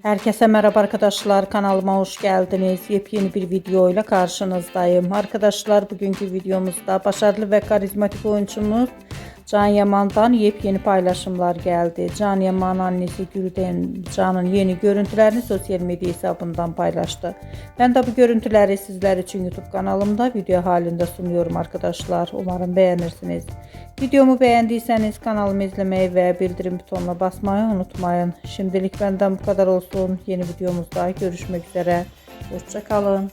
Herkese merhaba arkadaşlar, kanalıma hoş geldiniz. Yepyeni bir video ile karşınızdayım. Arkadaşlar, bugünkü videomuzda başarılı ve karizmatik oyuncumuz Can Yaman'dan yepyeni paylaşımlar geldi. Can Yaman annesi Gülden Can'ın yeni görüntülerini sosyal medya hesabından paylaştı. Ben de bu görüntüleri sizler için YouTube kanalımda video halinde sunuyorum arkadaşlar. Umarım beğenirsiniz. Videomu beğendiyseniz kanalımı izlemeyi ve bildirim butonuna basmayı unutmayın. Şimdilik benden bu kadar olsun. Yeni videomuzda görüşmek üzere. Hoşça kalın.